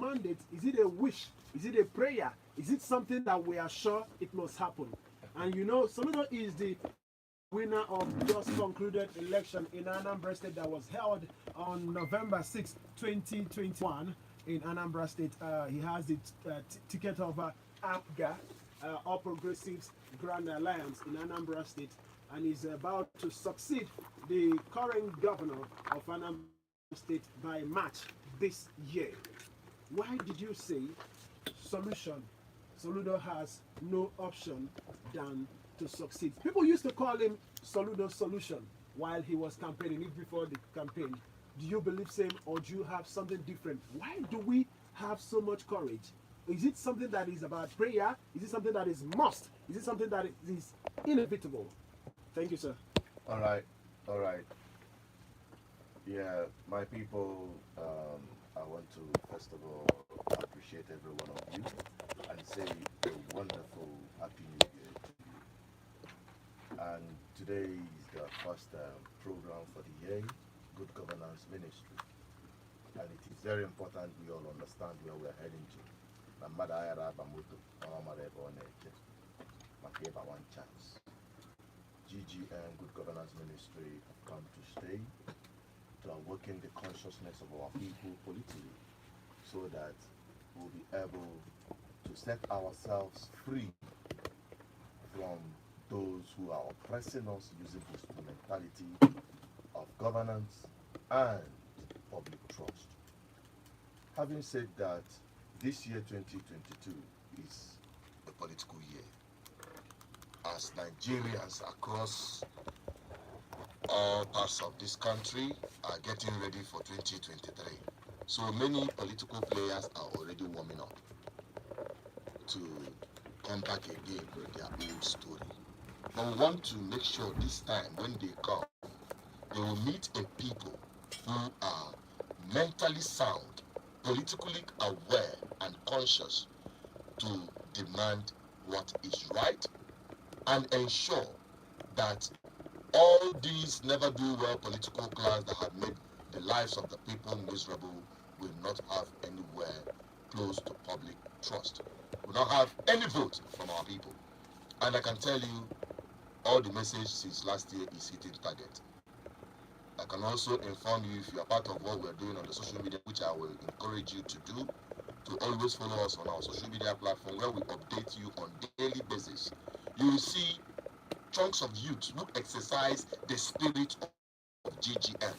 mandate? Is it a wish? Is it a prayer? Is it something that we are sure it must happen? And you know, Soludo is the winner of just concluded election in Anambra State that was held on November 6, 2021 in Anambra State. He has the ticket of APGA, All Progressives Grand Alliance in Anambra State, and is about to succeed the current governor of Anambra State by March this year. Why did you say Soludo has no option than to succeed? People used to call him Soludo Solution while he was campaigning, even before the campaign. Do you believe same, or do you have something different? Why do we have so much courage? Is it something that is about prayer? Is it something that is must? Is it something that is inevitable? Thank you, sir. All right. Yeah, my people, I want to first of all appreciate every one of you and say a wonderful Happy New Year to you. And today is the first program for the year, Good Governance Ministry. And it is very important we all understand where we are heading to. One chance. GGM, Good Governance Ministry, have come to stay, to awaken the consciousness of our people politically, so that we'll be able to set ourselves free from those who are oppressing us using this mentality of governance and public trust. Having said that, this year 2022 is a political year. As Nigerians across all parts of this country are getting ready for 2023. So many political players are already warming up to come back again with their old story. But we want to make sure this time when they come, they will meet a people who are mentally sound, politically aware and conscious to demand what is right and ensure that all these never do well political class that have made the lives of the people miserable will not have anywhere close to public trust, will not have any vote from our people. And I can tell you, all the message since last year is hitting target. I can also inform you, if you are part of what we're doing on the social media, which I will encourage you to do, to always follow us on our social media platform where we update you on daily basis. You will see chunks of youth who exercise the spirit of GGM.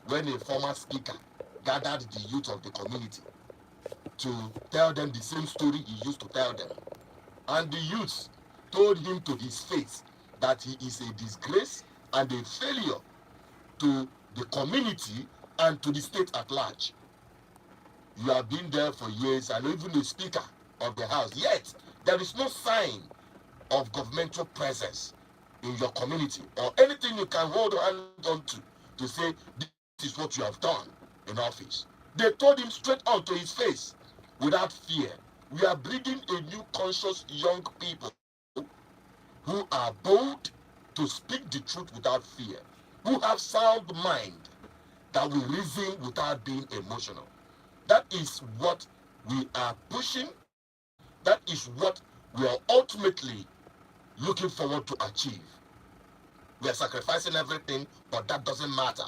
When a former speaker gathered the youth of the community to tell them the same story he used to tell them, and the youth told him to his face that he is a disgrace and a failure to the community and to the state at large. You have been there for years and even the speaker of the house, yet there is no sign of governmental presence in your community or anything you can hold hand on to say this is what you have done in office. They told him straight on to his face without fear. We are breeding a new conscious young people who are bold to speak the truth without fear, who have sound mind that will reason without being emotional. That is what we are pushing. That is what we are ultimately looking forward to achieve. We are sacrificing everything, but that doesn't matter.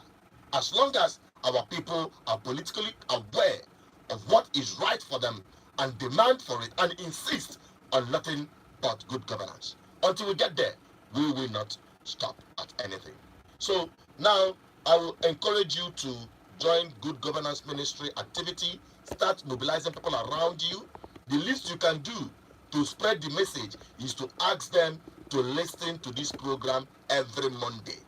As long as our people are politically aware of what is right for them and demand for it and insist on nothing but good governance. Until we get there, we will not stop at anything. So now I will encourage you to join Good Governance Ministry activity, start mobilizing people around you. The least you can do to spread the message is to ask them to listen to this program every Monday.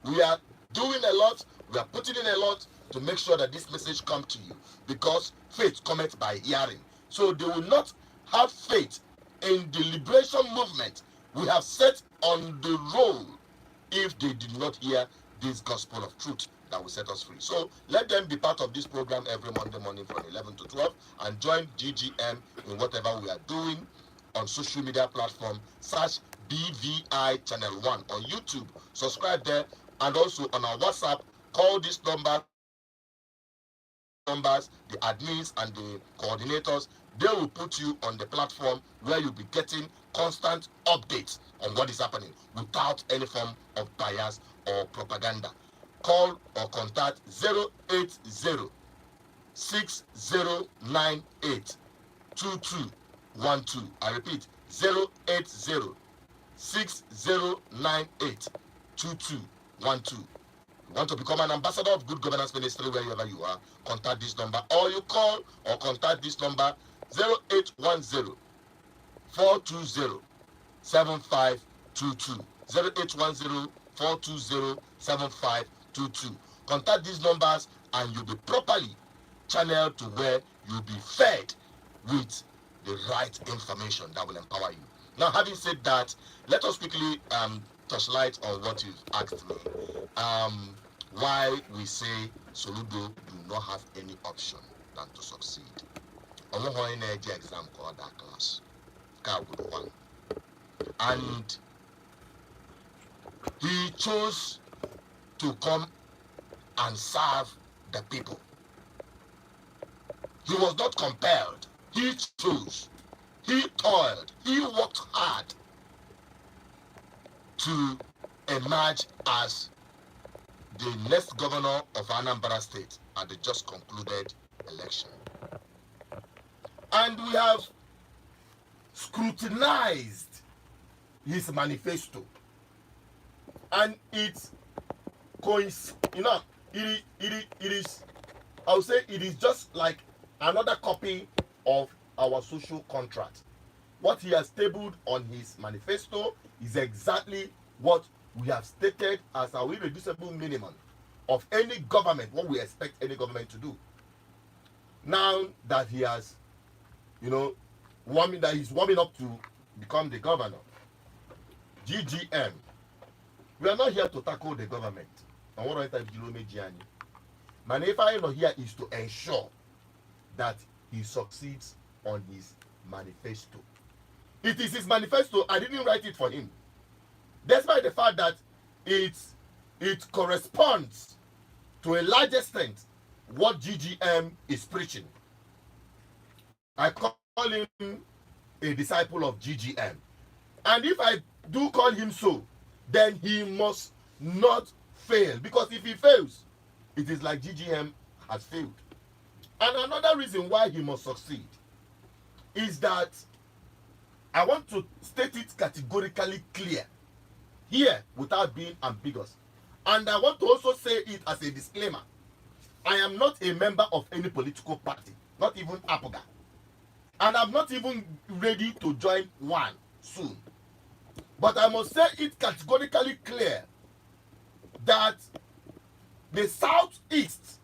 We are doing a lot, we are putting in a lot to make sure that this message comes to you, because faith cometh by hearing. So they will not have faith in the liberation movement we have set on the roll if they did not hear this gospel of truth that will set us free. So let them be part of this program every Monday morning from 11 to 12 and join GGM in whatever we are doing on social media platform. Search BVI Channel 1 on YouTube. Subscribe there, and also on our WhatsApp. Call this number numbers, the admins and the coordinators, they will put you on the platform where you'll be getting constant updates on what is happening without any form of bias or propaganda. Call or contact 080 6098 2212. I repeat, 080 6098 2212. You want to become an ambassador of Good Governance Ministry wherever you are, contact this number, or you call or contact this number 0810 420 7522. 0810 420 7522. Contact these numbers and you'll be properly channeled to where you'll be fed with the right information that will empower you. Now, having said that, let us quickly touch light on what you've asked me. Why we say Soludo do not have any option than to succeed. On one exam called that class, one, and he chose to come and serve the people. He was not compelled. He chose. He toiled. He worked hard to emerge as the next governor of Anambra State at the just concluded election. And we have scrutinized his manifesto. And it is, I would say it is just like another copy of our social contract. What he has tabled on his manifesto is exactly what we have stated as our irreducible minimum of any government, what we expect any government to do. Now that he has, he's warming up to become the governor, GGM, we are not here to tackle the government. And what I here is to ensure that he succeeds on his manifesto. It is his manifesto. I didn't write it for him. Despite the fact that it corresponds to a large extent what GGM is preaching. I call him a disciple of GGM. And if I do call him so, then he must not fail. Because if he fails, it is like GGM has failed. And another reason why he must succeed is that I want to state it categorically clear here without being ambiguous. And I want to also say it as a disclaimer. I am not a member of any political party, not even APOGA. And I'm not even ready to join one soon. But I must say it categorically clear that the Southeast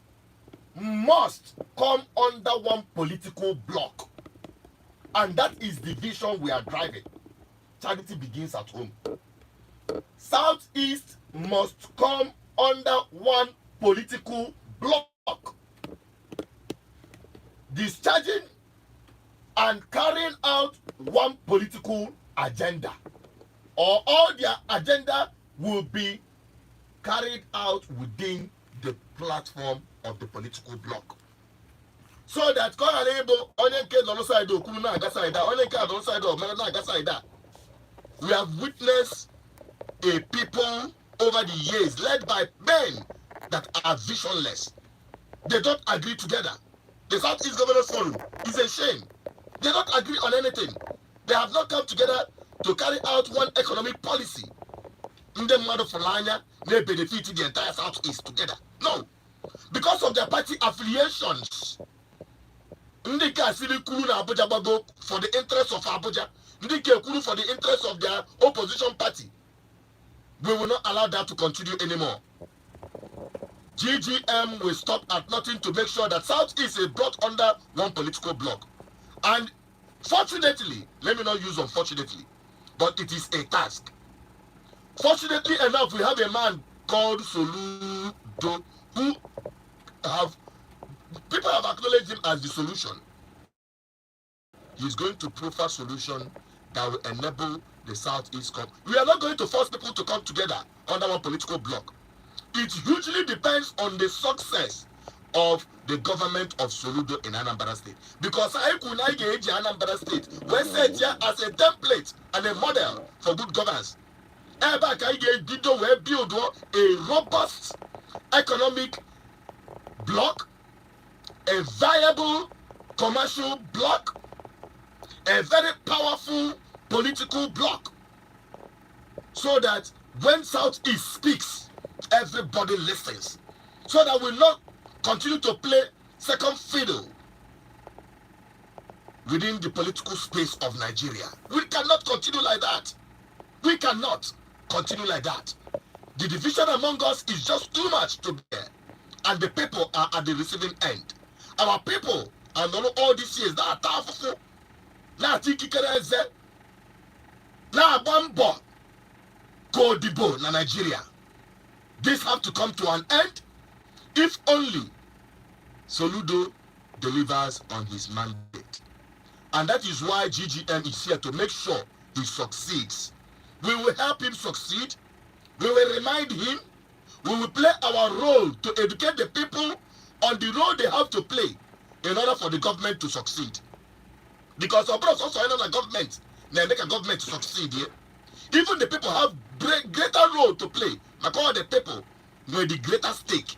must come under one political bloc. And that is the vision we are driving. Charity begins at home. Southeast must come under one political bloc, discharging and carrying out one political agenda, or all their agenda will be carried out within the platform of the political bloc. So that we have witnessed a people over the years led by men that are visionless. They don't agree together. The Southeast Governors Forum is a shame. They don't agree on anything. They have not come together to carry out one economic policy. In the matter for Lanya, they benefit the entire Southeast together. No. Because of their party affiliations. Ndika Asili Kulu na Abuja Bago for the interest of Abuja. Ndika Kulu for the interest of their opposition party. We will not allow that to continue anymore. GGM will stop at nothing to make sure that Southeast is brought under one political bloc. And fortunately, let me not use unfortunately, but it is a task. Fortunately enough, we have a man called Soludo who people have acknowledged him as the solution. He's going to prefer solution that will enable the Southeast come. We are not going to force people to come together under one political bloc. It hugely depends on the success of the government of Soludo in Anambra State. Because I could not get Anambra State, we set here as a template and a model for good governance. Eba ka Dido we build a robust economic block, a viable commercial block, a very powerful political block, so that when Southeast speaks, everybody listens, so that we not continue to play second fiddle within the political space of Nigeria. We cannot continue like that. We cannot continue like that. The division among us is just too much to bear, and the people are at the receiving end. Our people, and all these years, that are powerful. Now, Tikikereze, now, Bambo, Kodibo, na Nigeria. This have to come to an end if only Soludo delivers on his mandate. And that is why GGM is here to make sure he succeeds. We will help him succeed. We will remind him. We will play our role to educate the people on the role they have to play in order for the government to succeed. Because of course, also another government, they make a government to succeed here. Even the people have greater role to play. Like all the people with the greater stake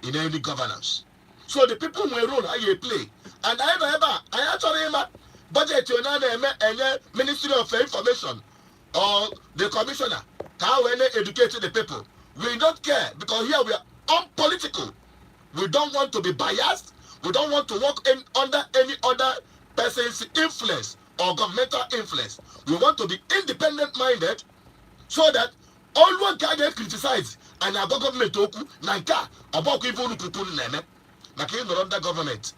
in any governance. So the people will role how you play. And I actually budget you Ministry of Information or the commissioner how we educate the people. We don't care because here we are unpolitical. We don't want to be biased. We don't want to work under any other person's influence or governmental influence. We want to be independent minded so that all one can get criticized and our government oku nanka about even people neme like in the government.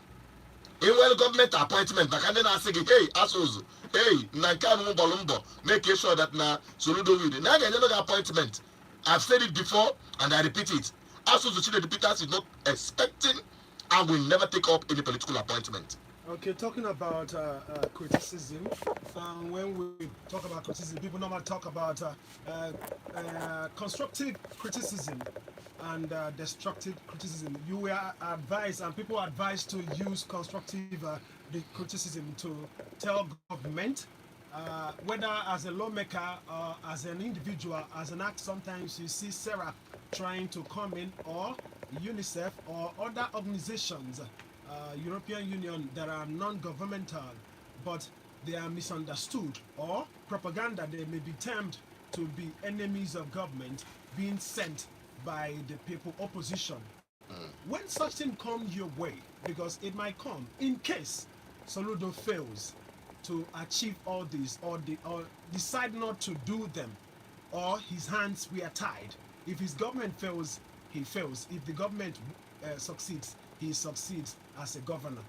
In well government appointment, but then I say, hey, assholes, hey, nanka no make sure that na Soludo will. Now another appointment. I've said it before and I repeat it. Assholes the deputies is not expecting and will never take up any political appointment. Okay, talking about criticism, when we talk about criticism, people normally talk about constructive criticism and destructive criticism. You were advised, and people are advised to use constructive criticism to tell government, whether as a lawmaker or as an individual, as an act. Sometimes you see Sarah trying to come in, or UNICEF or other organizations, European Union, that are non-governmental, but they are misunderstood, or propaganda, they may be termed to be enemies of government, being sent by the people opposition. When such thing comes your way, because it might come in case Soludo fails to achieve all this, or decide not to do them, or his hands were tied. If his government fails, he fails. If the government succeeds, he succeeds as a governor.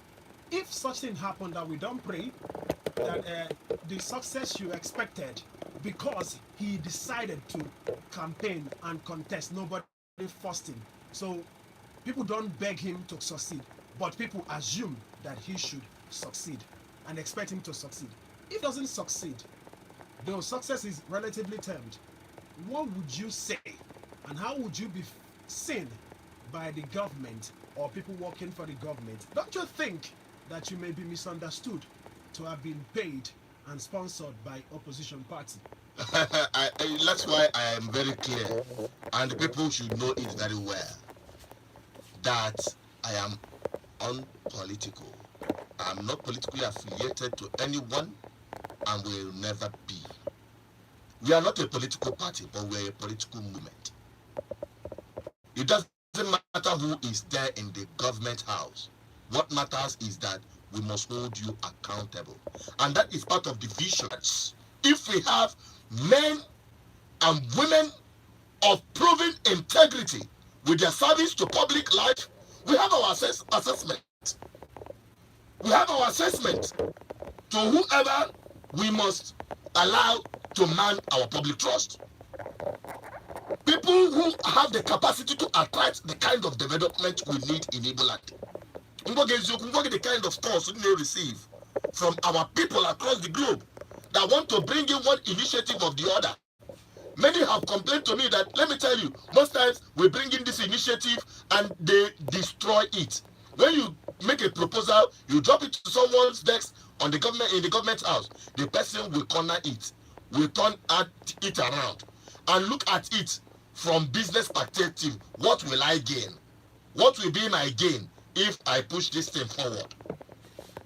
If such thing happened, that we don't pray that the success you expected, because he decided to campaign and contest, nobody forced him. So people don't beg him to succeed, but people assume that he should succeed and expect him to succeed. If he doesn't succeed, though success is relatively termed, what would you say, and how would you be seen by the government or people working for the government? Don't you think that you may be misunderstood to have been paid and sponsored by opposition party? That's why I am very clear, and the people should know it very well, that I am unpolitical. I'm not politically affiliated to anyone and will never be. We are not a political party, but we're a political movement. It doesn't matter who is there in the government house. What matters is that we must hold you accountable. And that is part of the vision. If we have men and women of proven integrity with their service to public life, we have our assessment. We have our assessment to whoever we must allow to man our public trust. People who have the capacity to attract the kind of development we need in Igbo land. The kind of calls we receive from our people across the globe that want to bring in one initiative of the other. Many have complained to me that, let me tell you, most times we bring in this initiative and they destroy it. When you make a proposal, you drop it to someone's desk on the government in the government house, the person will corner it, will turn it around and look at it from business perspective. What will I gain? What will be my gain if I push this thing forward?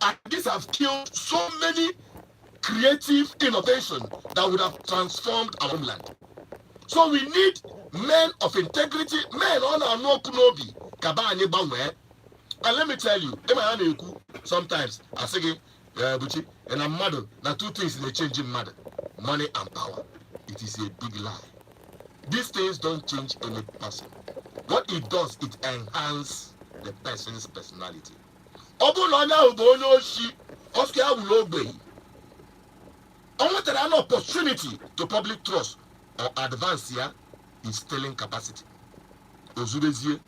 And these have killed so many creative innovation that would have transformed our homeland. So we need men of integrity, men on our no kunobi, kabani bangwe. And let me tell you, sometimes I say, Buchi, and I'm mad. Now two things in the changing matter: money and power. It is a big lie. These things don't change any person. What it does, it enhances the person's personality. I want an opportunity to public trust or advance here in stealing capacity. Ozubezie,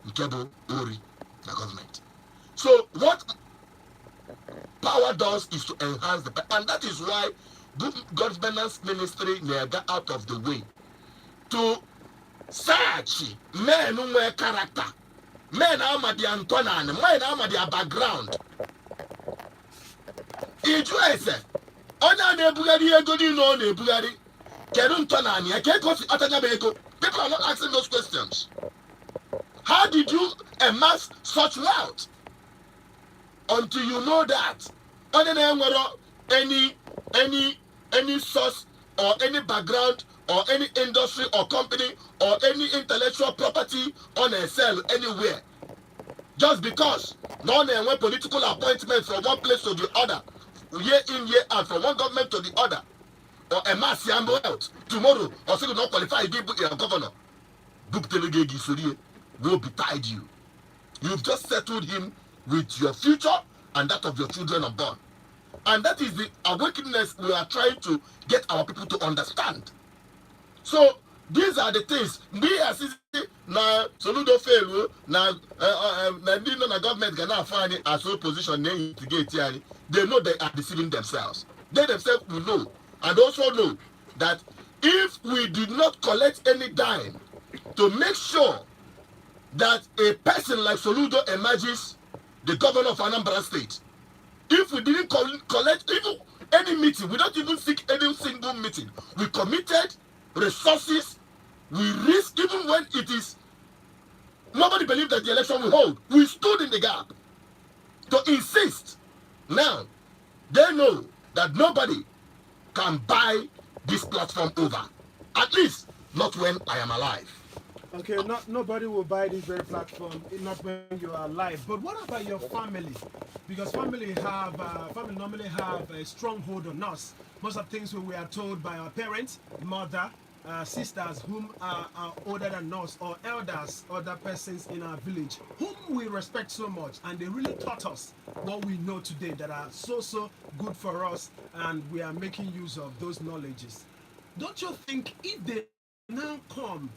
Nkebo, Ori, the government. So what power does is to enhance the, and that is why good governance ministry got out of the way to search men who wear character, men are the Antonan, men are their background. It was Ona ne Bugari Egodi no ne Bugari. Kerun Tonani, I can't go to Atanabeko. People are not asking those questions. How did you amass such wealth? Until you know that any source or any background or any industry or company or any intellectual property on a cell anywhere, just because no political appointment from one place to the other, year in year out, from one government to the other, or a mass yambo out tomorrow, or still not qualify to be a governor, book delegate will betide you. You've just settled him with your future and that of your children unborn. And that is the awakeness we are trying to get our people to understand. So these are the things. We as now Soludo fail now the government cannot find it as a position to get here. They know they are deceiving themselves. They themselves will know and also know that if we did not collect any dime to make sure that a person like Soludo emerges the governor of Anambra State, if we didn't collect even any meeting, we don't even seek any single meeting, we committed resources, we risk even when it is nobody believed that the election will hold. We stood in the gap to insist. Now they know that nobody can buy this platform over, at least not when I am alive. Okay, nobody will buy this very platform, not when you are alive. But what about your family? Because family normally have a stronghold on us. Most of the things we are told by our parents, mother, sisters whom are older than us, or elders, other persons in our village, whom we respect so much, and they really taught us what we know today that are so good for us, and we are making use of those knowledges. Don't you think if they now come,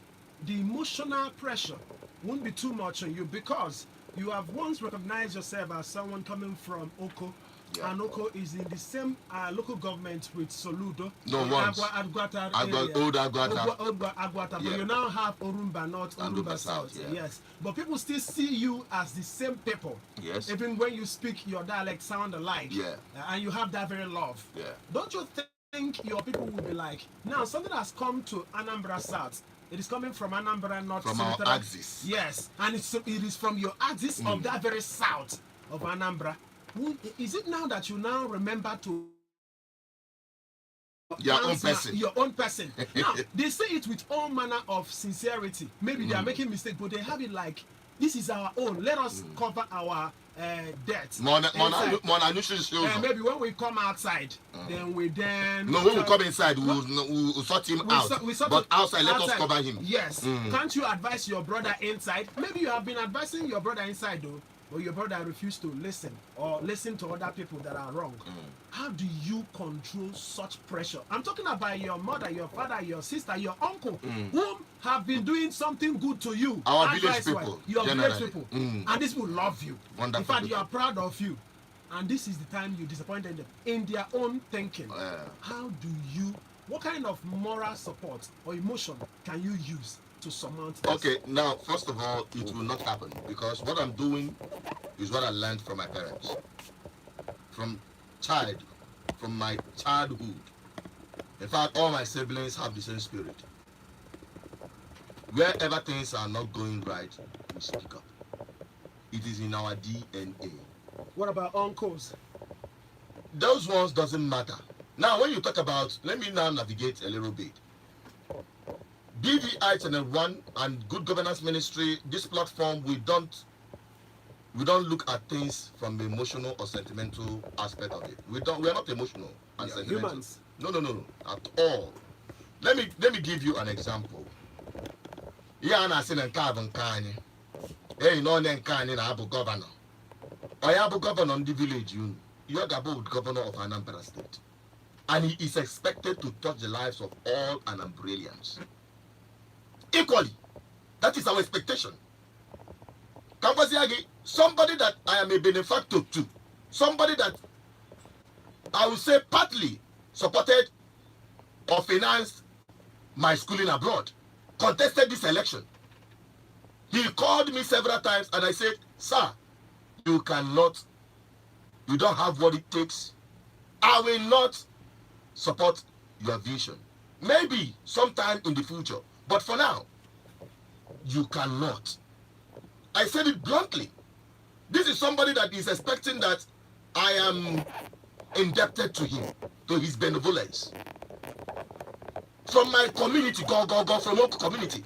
the emotional pressure won't be too much on you, because you have once recognized yourself as someone coming from Oko, and Oko is in the same local government with Soludo. No, once. Agwata Old Agwata. But you now have Orumba North, Orumba South. Yes. But people still see you as the same people. Yes. Even when you speak, your dialect sound alike. Yeah. And you have that very love. Yeah. Don't you think your people will be like, now something has come to Anambra South, it is coming from Anambra North. From our axis. Yes, and it is from your axis of that very south of Anambra. Is it now that you now remember to your own person? Your own person. Now, they say it with all manner of sincerity. Maybe they are making mistakes, but they have it like, this is our own. Let us cover our debt. Maybe when we come outside, then we No, when we come inside, we'll sort him out. But outside, let us cover him. Yes. Can't you advise your brother inside? Maybe you have been advising your brother inside though, but your brother refused to listen or listen to other people that are wrong. How do you control such pressure? I'm talking about your mother, your father, your sister, your uncle, whom have been doing something good to you. Our village people. Your village people. And these people love you. Wonderful. In fact, you are proud of you. And this is the time you disappointed them in their own thinking. How do you What kind of moral support or emotion can you use to surmount this? Okay, now, first of all, it will not happen because what I'm doing is what I learned from my parents. From my childhood. In fact, all my siblings have the same spirit. Wherever things are not going right, we speak up. It is in our DNA. What about uncles? Those ones doesn't matter. Now, when you talk about, let me now navigate a little bit. BVI Channel 1 and Good Governance Ministry, this platform, we don't look at things from the emotional or sentimental aspect of it. We are not emotional and sentimental. Humans. No, at all. Let me give you an example. Yeah, and I said Nkani. Hey, no Nkani na Abu Governor. I Abu Governor on the village, you are the governor of Anambra State. And he is expected to touch the lives of all Anambralians. Equally. That is our expectation. Somebody that I am a benefactor to, somebody that I would say partly supported or financed my schooling abroad, contested this election. He called me several times and I said, sir, you don't have what it takes. I will not support your vision. Maybe sometime in the future, but for now, you cannot. I said it bluntly. This is somebody that is expecting that I am indebted to him, to his benevolence. From my community, go, from local community.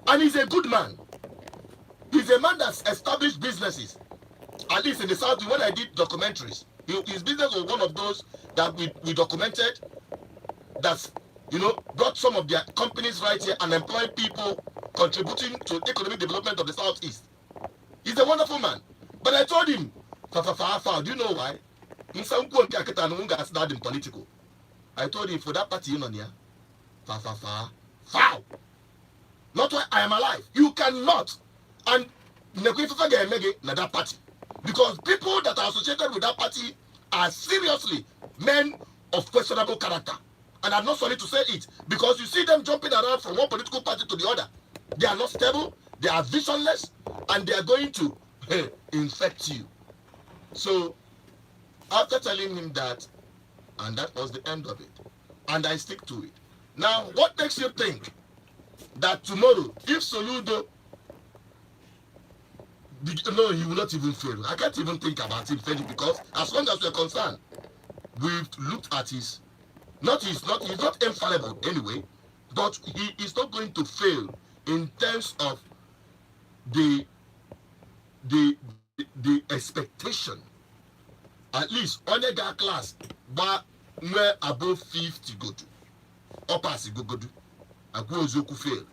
And he's a good man. He's a man that's established businesses. At least in the South, when I did documentaries, his business was one of those that we documented, that's, brought some of their companies right here and employed people contributing to economic development of the Southeast. He's a wonderful man. But I told him, do you know why? In some not in political. I told him, for that party, foul. Not why I am alive. You cannot. And that party. Because people that are associated with that party are seriously men of questionable character. And I'm not sorry to say it, because you see them jumping around from one political party to the other. They are not stable, they are visionless, and they are going to infect you. So, after telling him that, and that was the end of it, and I stick to it. Now, what makes you think that tomorrow, if Soludo, no, he will not even fail. I can't even think about him failing, because as long as we're concerned, we've looked at he's not infallible anyway, but he is not going to fail in terms of the expectation. At least on a class, but where above 50 go to, or pass go to, I go zoku fail.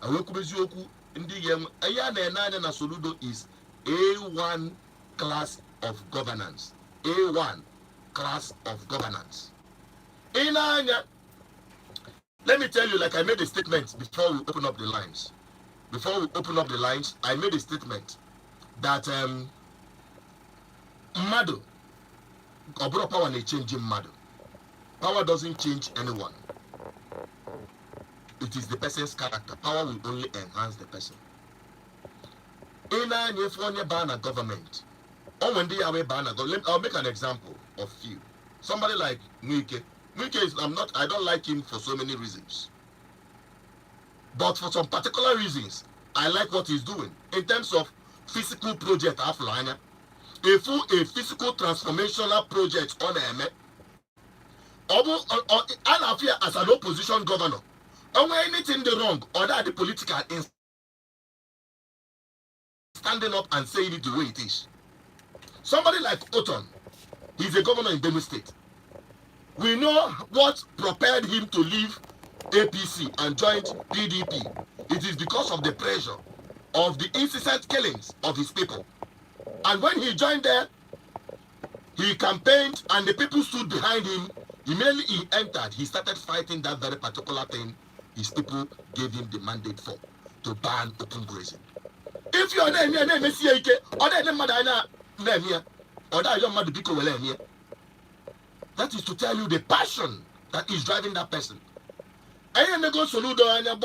I will come zoku in the game. Ayana na Soludo is A1 class of governance. A1 class of governance. Let me tell you, like I made a statement before we open up the lines. Before we open up the lines, I made a statement that Mado, Obro power may change Mado. Power doesn't change anyone. It is the person's character. Power will only enhance the person. Ban government. Or when they are ban government, I'll make an example of few. Somebody like Nwike. Nwike is, I don't like him for so many reasons. But for some particular reasons, I like what he's doing. In terms of physical project, a physical transformational project on EME. As an opposition governor, and when anything the wrong, or that the political is standing up and saying it the way it is. Somebody like Oton, he's a governor in Benue State. We know what propelled him to leave APC and join PDP. It is because of the pressure of the incessant killings of his people. And when he joined there, he campaigned and the people stood behind him. Immediately he entered, he started fighting that very particular thing his people gave him the mandate for, to ban open grazing. If you are there, or that your mother Biko will here. That is to tell you the passion that is driving that person. I go Soludo and a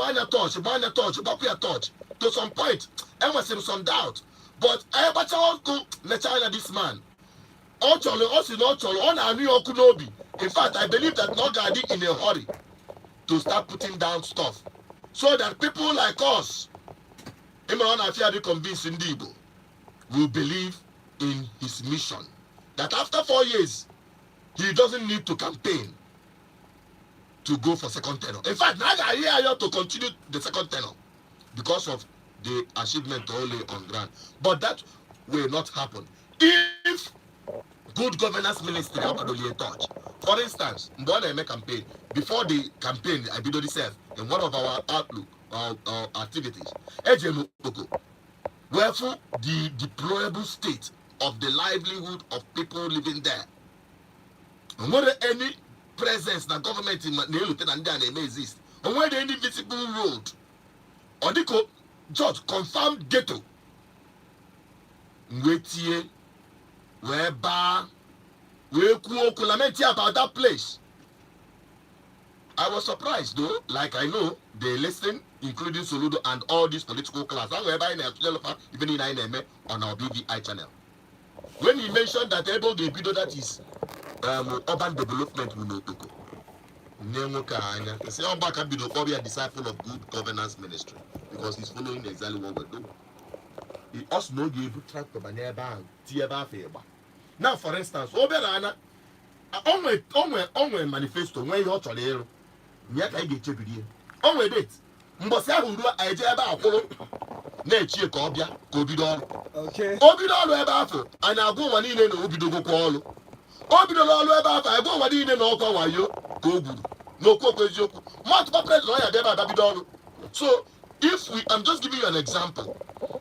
touch, to some point. I was in some doubt. But I go let China this man. In fact, I believe that Nogadi in a hurry to start putting down stuff. So that people like us, will believe in his mission. That after 4 years, he doesn't need to campaign to go for second tenure. In fact, now I hear you to continue the second tenure because of the achievement only on ground. But that will not happen if good governance ministry have to touch. For instance, when I make campaign, before the campaign, I did itself in one of our outlook our activities. Wherefore, the deplorable state of the livelihood of people living there. And whether any presence that government in Lieutenant and may exist, and whether any visible road, or the judge confirmed ghetto, whereby we could lament about that place. I was surprised though, like I know they listen, including Soludo and all these political class, even in on our BVI channel. When he mentioned that able the video that is urban development will not go. He said, Obaka be a disciple of good governance ministry because he's following exactly what we're doing. He also know you able track of an now, for instance, Oberana, onwe manifesto when you actually yet I get you. Onwe date. Mbosa who do I eba akolo na echie ka obia ka obido. Okay. Obido olu ebe afọ and agwo wani ile na obido go kwa olu. Obido olu ebe afọ agwo wani ile na okwa wayo ka ogburu. No kwa eziokwu. Multiple president ya deba babido olu. So, if we I'm just giving you an example.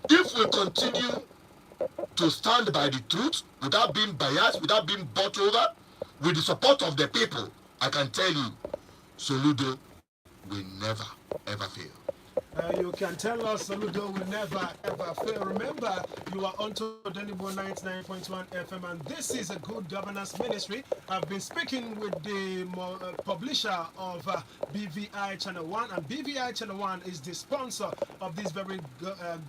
If we continue to stand by the truth without being biased, without being bought over, with the support of the people, I can tell you, Soludo will never ever fail. You can tell us Soludo will never ever fail. Remember, you are on to Denibo 99.1 FM, and this is a good governance ministry. I've been speaking with the publisher of BVI Channel 1, and BVI Channel 1 is the sponsor of this very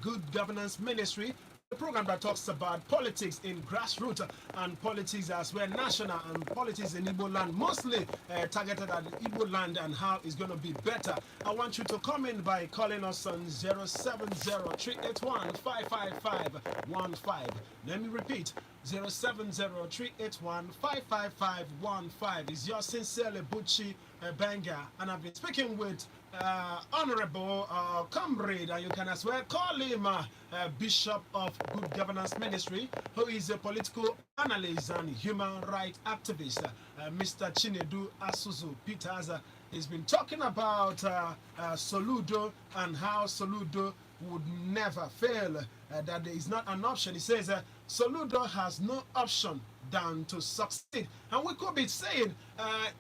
good governance ministry. The program that talks about politics in grassroots and politics as well, national and politics in Igbo land, mostly targeted at Igbo land and how it's going to be better. I want you to come in by calling us on 070-381-55515. Let me repeat, 070-381-55515 is your sincerely Buchi Benga, and I've been speaking with Honorable Comrade, and you can as well call him Bishop of Good Governance Ministry, who is a political analyst and human rights activist, Mr. Chinedu Asuzu Peters. He's been talking about Soludo and how Soludo would never fail, that there is not an option. He says Soludo has no option than to succeed. And we could be saying,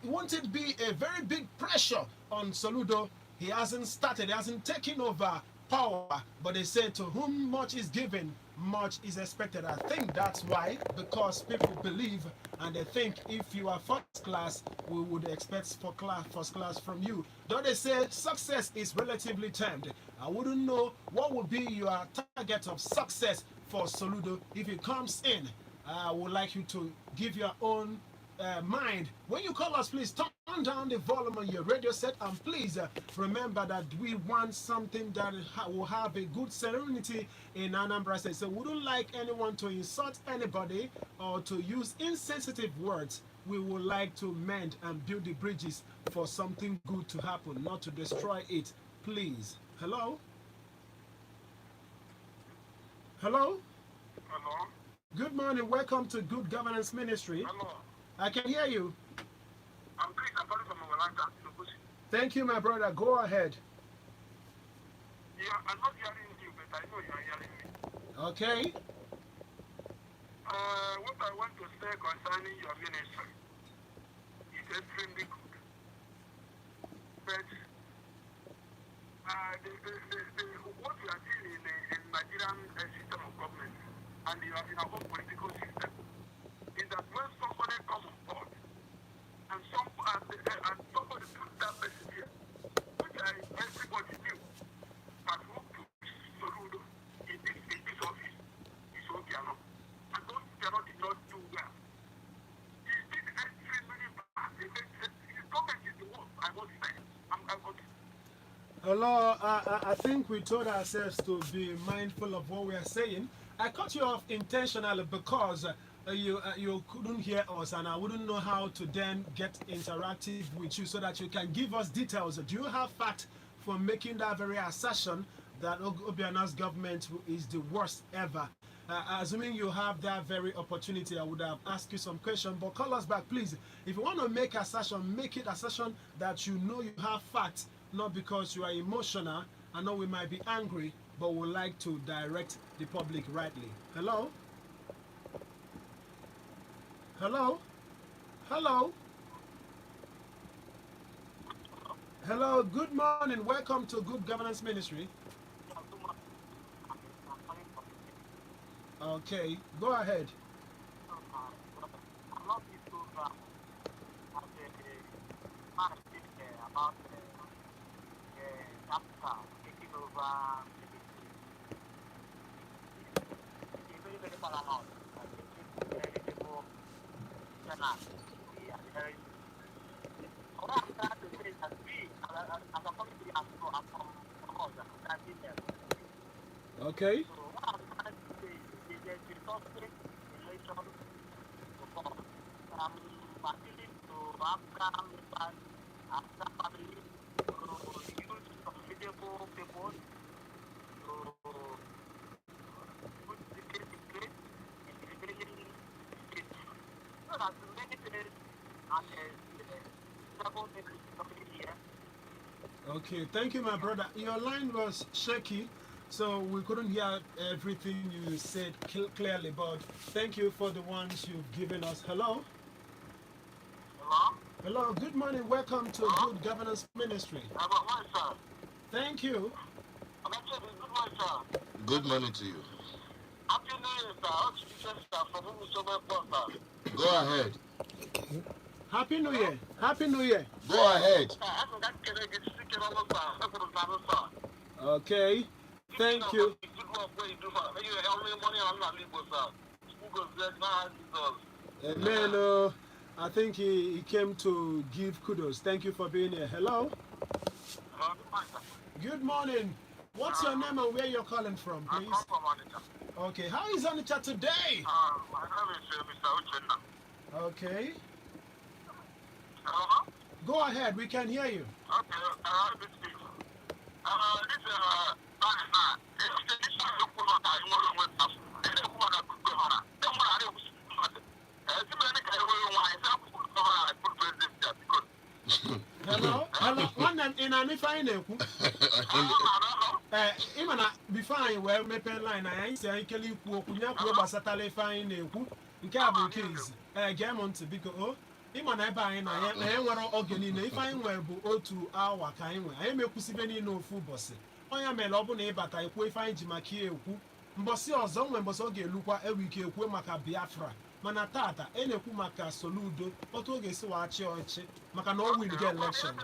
won't it be a very big pressure on Soludo? He hasn't started, he hasn't taken over power, but they say to whom much is given, much is expected. I think that's why, because people believe and they think if you are first class, we would expect first class from you. Though they say success is relatively termed, I wouldn't know what would be your target of success for Soludo if it comes in. I would like you to give your own mind. When you call us, please turn down the volume on your radio set, and please remember that we want something that will have a good serenity in Anambra State. So we don't like anyone to insult anybody or to use insensitive words. We would like to mend and build the bridges for something good to happen, not to destroy it. Please. Hello? Hello? Hello? Good morning. Welcome to Good Governance Ministry. Hello? I can hear you. I'm Chris. I'm calling from Malanga. Thank you, my brother. Go ahead. Yeah, I'm not hearing you, but I know you are hearing me. Okay. What I want to say concerning your ministry is extremely good. But what we are seeing in Nigerian system of government and in our own political system is that when somebody comes on board, Hello, I think we told ourselves to be mindful of what we are saying. I cut you off intentionally because you couldn't hear us, and I wouldn't know how to then get interactive with you so that you can give us details. Do you have fact for making that very assertion that Obiano's government is the worst ever? Assuming you have that very opportunity, I would have asked you some questions, but call us back, please. If you want to make assertion, make it assertion that you know you have facts, not because you are emotional. I know we might be angry, but would like to direct the public rightly. Hello? Hello? Hello? Hello, good morning. Welcome to Good Governance Ministry. Okay, go ahead. Okay. Okay, thank you, my brother. Your line was shaky, so we couldn't hear everything you said clearly, but thank you for the ones you've given us. Hello? Hello? Hello, good morning. Welcome to Good Governance Ministry. Thank you. Good morning to you. Happy New Year, sir. Go ahead. Happy New Year. Happy New Year. Go ahead. Okay. Thank you. Amen. I think he came to give kudos. Thank you for being here. Hello. Good morning. What's your name and where you're calling from, please? Okay. How is Onitsha today? My name is Mr. Uchenna. Okay. Hello? Go ahead. We can hear you. Okay. Hello. Hello. One in an if I know. Imana be fine. Well, me pen line. I say I can you kunya kuba satale fine neku. Nke abu case. Gemont because oh. Imana ebe anyị na ya nwere oge niile ife anyị nwere bụ otu awa ka anyị nwere anyị mekwusibe niile ofu ụbọchị onye mere ọ bụ na ịbata ekwu ife anyị ji maka ya ekwu mbọsị ọzọ nwere mbọsị ọ ga-elukwa ewu ike ekwu maka Biafra mana tata e na-ekwu maka Soludo otu ọ ga-esi wachi ọchị maka na ọ win ga election.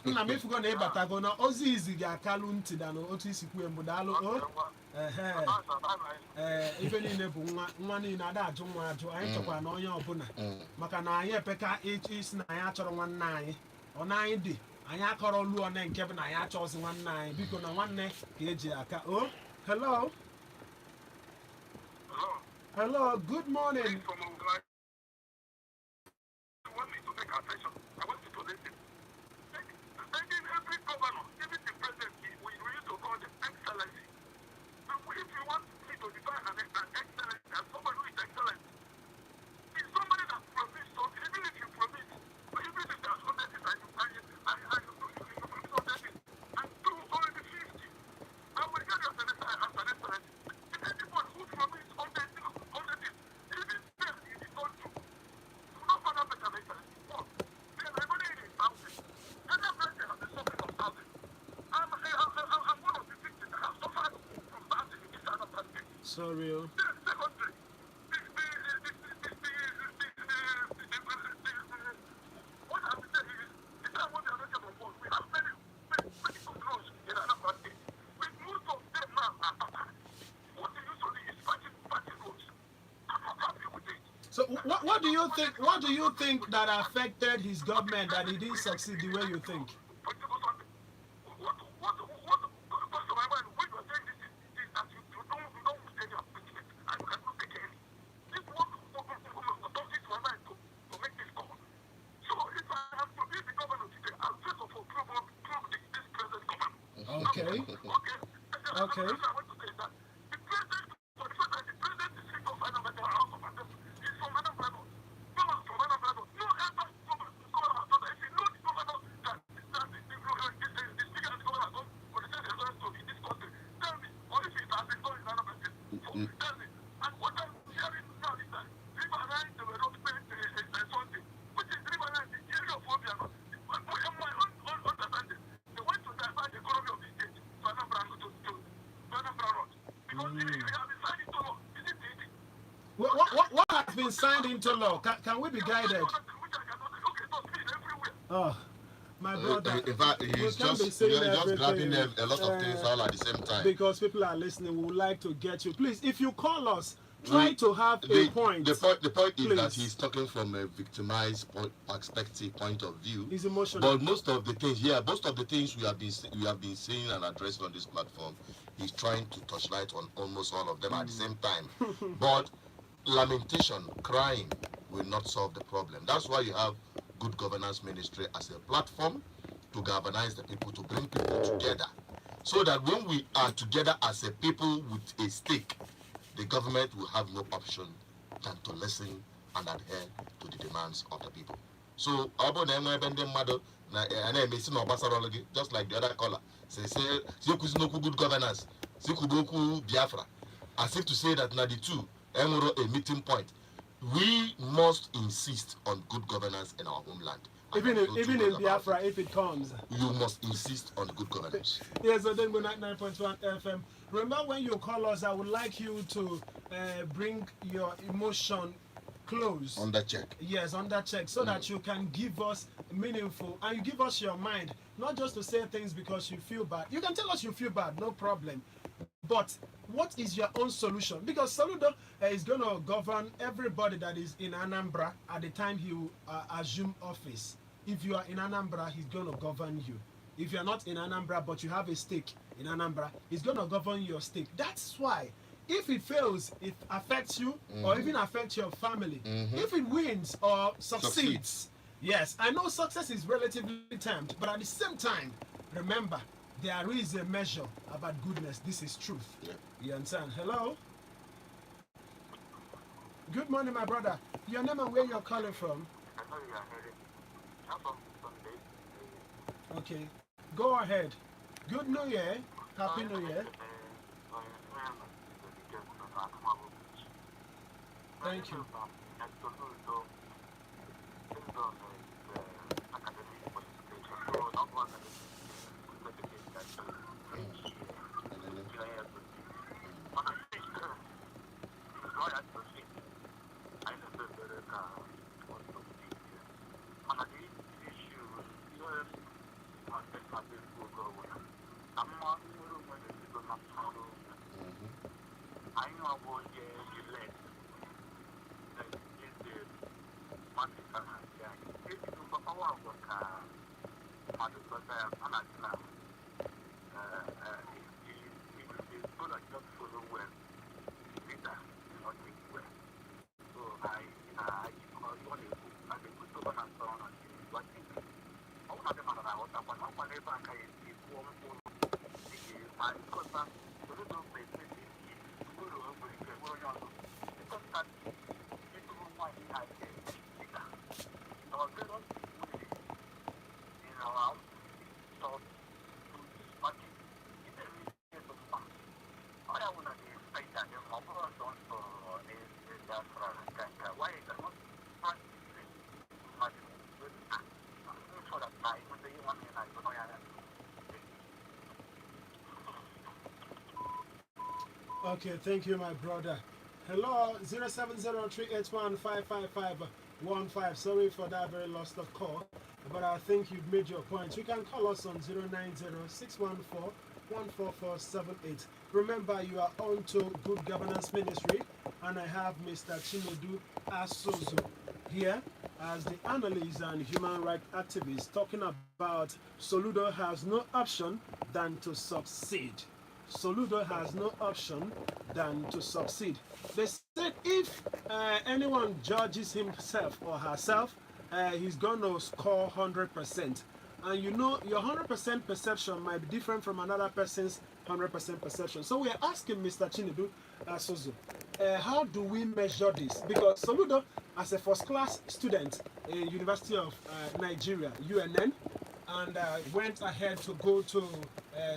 Nna m efugo na ịbatago na ozi izi ga-akalụ ntị da n'otu isi kwue mbụ daalụ o ife niile bụ nwa niile ada ajụ nwa ajụ anyị chọkwara na onye ọbụla maka na anyị epeka isi na anyị achọrọ nwanne anyị ọ na anyị dị anyị akọrọ luo ne nke bụ na anyị achọzi nwanne anyị biko na nwanne ka eji aka o hello hello good morning. Sorry. what do you think? What do you think that affected his government that he didn't succeed the way you think? Okay. Okay. What has been signed into law? Can we be guided? Oh, my brother. In fact, he's just grabbing a lot of things all at the same time. Because people are listening, we would like to get you. Please, if you call us, try to have a point. The point is that he's talking from a victimized perspective, point of view. He's emotional. But most of the things we have been seeing and addressing on this platform, he's trying to touch light on almost all of them at the same time. But lamentation, crying will not solve the problem. That's why you have Good Governance Ministry as a platform to galvanize the people, to bring people together, so that when we are together as a people with a stake, the government will have no option than to listen and adhere to the demands of the people. So, just like the other caller, say good governance, Biafra, as if to say that now the two a meeting point. We must insist on good governance in our homeland. Even in Biafra, if it comes. You must insist on good governance. Yes, so then we're at 9.1 FM. Remember when you call us, I would like you to bring your emotion close. Under check. Yes, under check, so that you can give us meaningful, and you give us your mind, not just to say things because you feel bad. You can tell us you feel bad, no problem. But what is your own solution? Because Soludo is going to govern everybody that is in Anambra at the time he assume office. If you are in Anambra, he's going to govern you. If you're not in Anambra, but you have a stake in Anambra, he's going to govern your stake. That's why, if it fails, it affects you, or even affects your family. If it wins or succeeds, yes, I know success is relatively termed, but at the same time, remember, there is a measure about goodness. This is truth. Yeah. You understand? Hello? Good morning, my brother. Your name and where you're calling from? Okay. Go ahead. Good New Year. Happy New Year. Thank you. Okay, thank you, my brother. Hello, 07038155515. Sorry for that very lost of call, but I think you've made your point. You can call us on 090-614-14478. Remember, you are on to Good Governance Ministry, and I have Mr. Chinedu Asozo here as the analyst and human rights activist talking about Soludo has no option than to succeed. Soludo has no option than to succeed. They said if anyone judges himself or herself, he's going to score 100%. And you know, your 100% perception might be different from another person's 100% perception. So we are asking Mr. Chinedu Sozo, how do we measure this? Because Soludo, as a first-class student in University of Nigeria, UNN, and went ahead to go to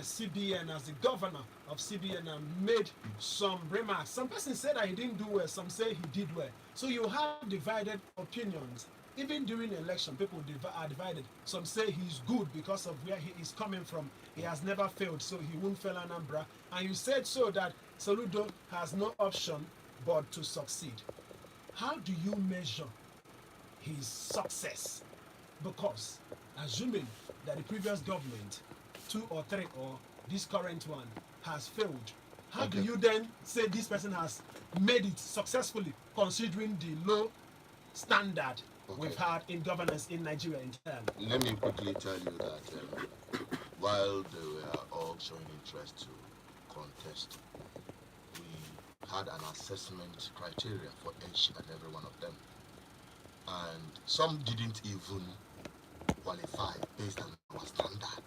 CBN as the governor of CBN and made some remarks. Some persons said that he didn't do well, some say he did well. So you have divided opinions. Even during the election, people are divided. Some say he's good because of where he is coming from. He has never failed, so he won't fail Anambra. And you said so that Soludo has no option but to succeed. How do you measure his success? Because assuming that the previous government, 2 or 3, or this current one, has failed, how do you then say this person has made it successfully, considering the low standard we've had in governance in Nigeria entirely? Let me quickly tell you that while they were all showing interest to contest, we had an assessment criteria for each and every one of them. And some didn't even qualify based on our standard.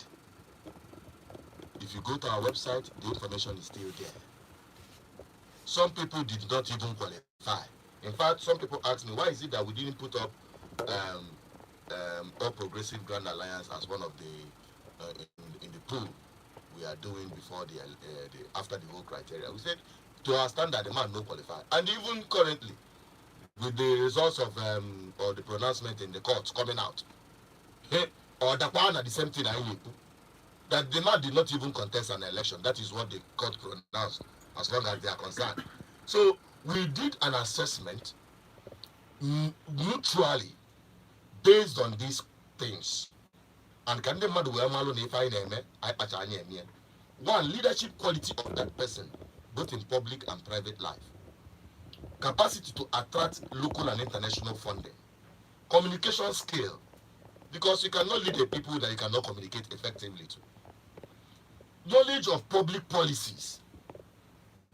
If you go to our website, the information is still there. Some people did not even qualify. In fact, some people asked me, why is it that we didn't put up All Progressive Grand Alliance as one of the in the pool we are doing before the after the whole criteria? We said to our standard, the man no qualify, and even currently, with the results of or the pronouncement in the courts coming out, or the one at the same thing, that the man did not even contest an election. That is what the court pronounced, as long as they are concerned. So we did an assessment neutrally based on these things. And can the man do one, leadership quality of that person, both in public and private life. Capacity to attract local and international funding. Communication skill, because you cannot lead the people that you cannot communicate effectively to. Knowledge of public policies.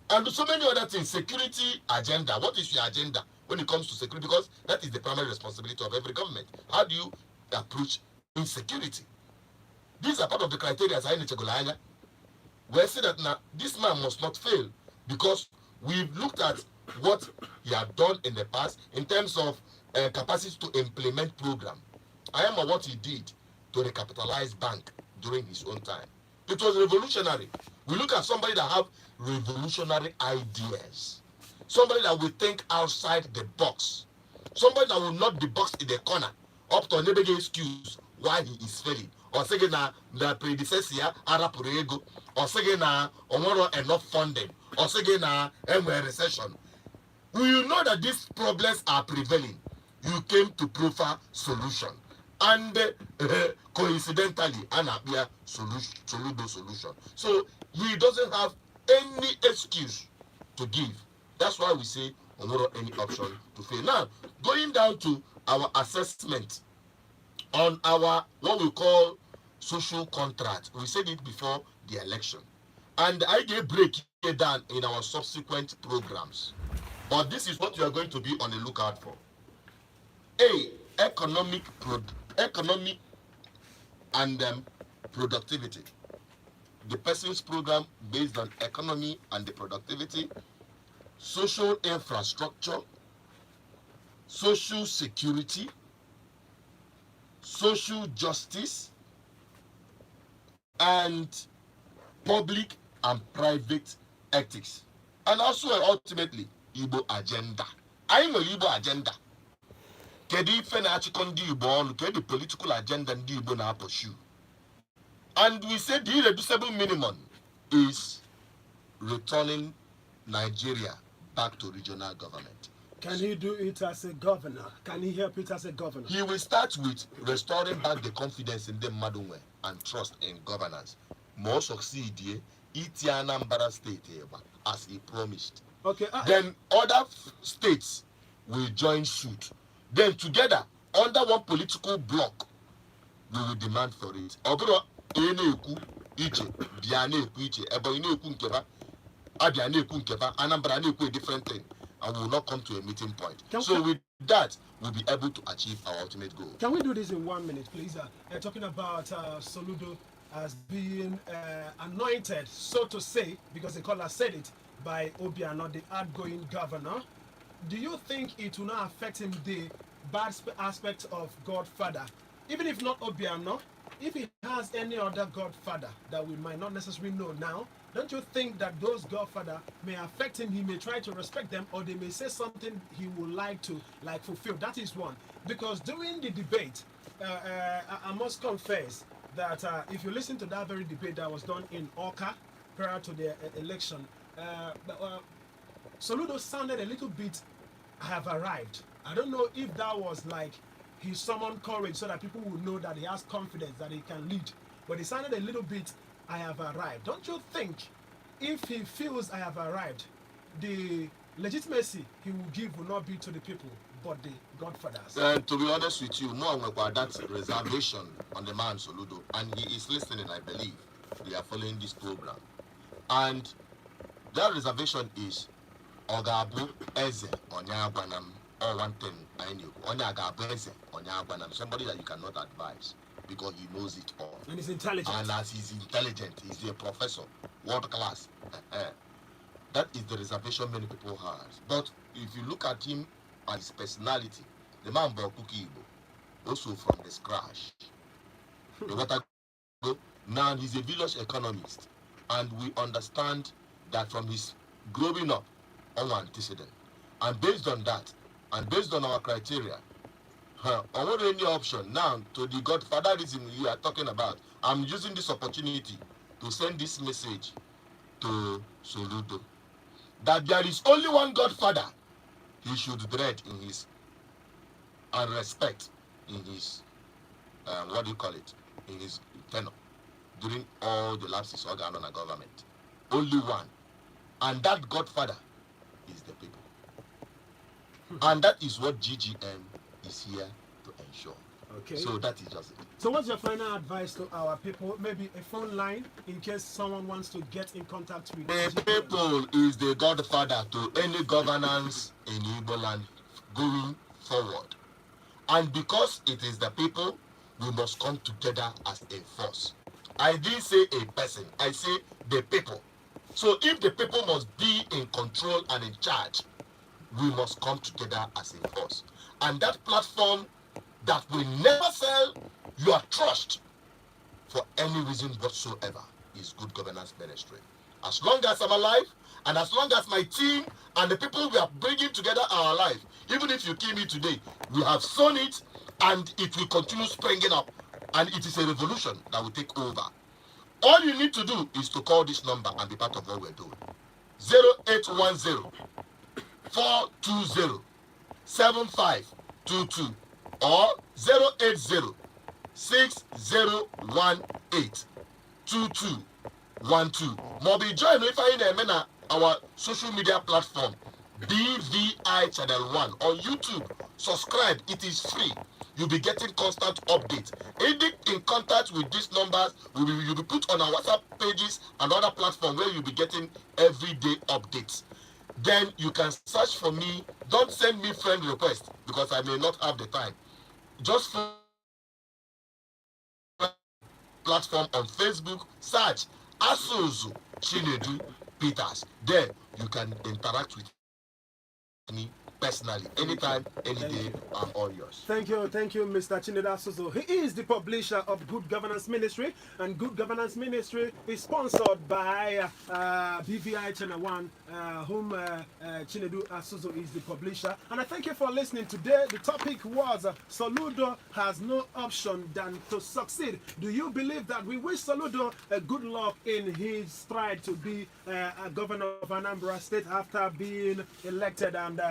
And so many other things. Security agenda. What is your agenda when it comes to security? Because that is the primary responsibility of every government. How do you approach insecurity? These are part of the criteria. We say that now this man must not fail because we've looked at what he had done in the past in terms of capacity to implement program. I am what he did to recapitalize bank during his own time. It was revolutionary. We look at somebody that have revolutionary ideas. Somebody that will think outside the box. Somebody that will not be boxed in the corner up to a neighbor excuse why he is failing. Or say na the predecessor ara purego. Or say na enough funding. Or say na recession. We know that these problems are prevailing. You came to proffer solution. And coincidentally, Anabia Soludo solution. So he doesn't have any excuse to give. That's why we say any option to fail. Now, going down to our assessment on our what we call social contract. We said it before the election. And I gave break here down in our subsequent programs. But this is what you are going to be on the lookout for. A, economic and productivity. The person's program based on economy and the productivity, social infrastructure, social security, social justice, and public and private ethics. And also ultimately, Igbo agenda. I know Igbo agenda. Kedi fenachikonde Igbo on the political agenda and Igbo na pursue. And we said the irreducible minimum is returning Nigeria back to regional government. Can he do it as a governor? Can he help it as a governor? He will start with restoring back the confidence in the Madunwe and trust in governance. More succeed here, Anambra State as he promised. Okay. Then other states will join suit Then together, under one political bloc, we will demand for it. Obro eneku iche, bianeku iche, ebo ineku nkeba, abianeku nkeba, anambra neku a different thing, and we will not come to a meeting point. So with that, we'll be able to achieve our ultimate goal. Can we do this in 1 minute, please? Talking about Soludo as being anointed, so to say, because the caller said it, by Obiano, the outgoing governor. Do you think it will not affect him the bad aspect of Godfather? Even if not Obiano, if he has any other Godfather that we might not necessarily know now, don't you think that those Godfather may affect him? He may try to respect them, or they may say something he would like to fulfill. That is one. Because during the debate, I must confess that if you listen to that very debate that was done in Oka prior to the election, Soludo sounded a little bit, I have arrived. I don't know if that was like he summoned courage so that people would know that he has confidence that he can lead. But it sounded a little bit, I have arrived. Don't you think if he feels I have arrived, the legitimacy he will give will not be to the people, but the Godfathers? To be honest with you, no one will that reservation on the man Soludo, and he is listening, I believe. They are following this program. And that reservation is Ogabu Eze Onyagwanam, or one thing I knew. Onyagabu Eze Onyagwanam, somebody that you cannot advise because he knows it all. And he's intelligent. And as he's intelligent, he's a professor, world class. That is the reservation many people have. But if you look at him and his personality, the man Bokuki Igbo, also from the scratch. Now he's a village economist, and we understand that from his growing up, our antecedent, and based on that, and based on our criteria, on any option now to the Godfatherism you are talking about, I'm using this opportunity to send this message to Soludo that there is only one Godfather he should dread in his and respect in his what do you call it, in his tenure during all the lapses of the government. Only one, and that Godfather is the people. And that is what GGM is here to ensure. Okay. So that is just it. So what's your final advice to our people? Maybe a phone line in case someone wants to get in contact with the people is the Godfather to any governance in Igbo land going forward. And because it is the people, we must come together as a force. I didn't say a person, I say the people. So if the people must be in control and in charge, we must come together as a force. And that platform that will never sell your trust for any reason whatsoever is Good Governance Ministry. As long as I'm alive, and as long as my team and the people we are bringing together are alive, even if you kill me today, we have sown it and it will continue springing up. And it is a revolution that will take over. All you need to do is to call this number and be part of what we're doing. 0810 420 7522 or 080 6018 2212. Mobi join if I our social media platform BVI Channel 1 on YouTube. Subscribe, it is free. You'll be getting constant updates. Any in contact with these numbers, you'll be put on our WhatsApp pages and other platforms where you'll be getting everyday updates. Then you can search for me. Don't send me friend request because I may not have the time. Just for platform on Facebook, search Asuzu Chinedu Peters. There you can interact with me personally, anytime, any day. I'm all yours. Thank you, Mr. Chinedu Asuzu. He is the publisher of Good Governance Ministry, and Good Governance Ministry is sponsored by BVI Channel 1, whom Chinedu Asuzu is the publisher. And I thank you for listening today. The topic was Soludo has no option than to succeed. Do you believe that? We wish Soludo good luck in his stride to be a governor of Anambra State after being elected and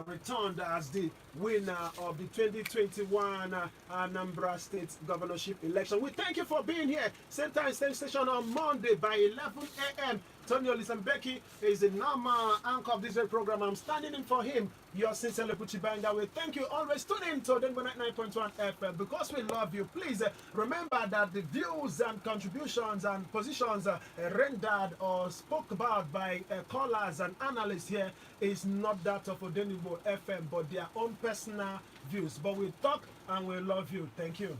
returned as the winner of the 2021 Anambra State governorship election. We thank you for being here. Same time, same station on Monday by 11 a.m. Antonio Lisambeki is the normal anchor of this very program. I'm standing in for him. Your sincerely Puchibanga. We thank you. Always tune in to Denver 99.1 FM because we love you. Please remember that the views and contributions and positions rendered or spoke about by callers and analysts here is not that of Odenibo FM, but their own personal views. But we talk and we love you. Thank you.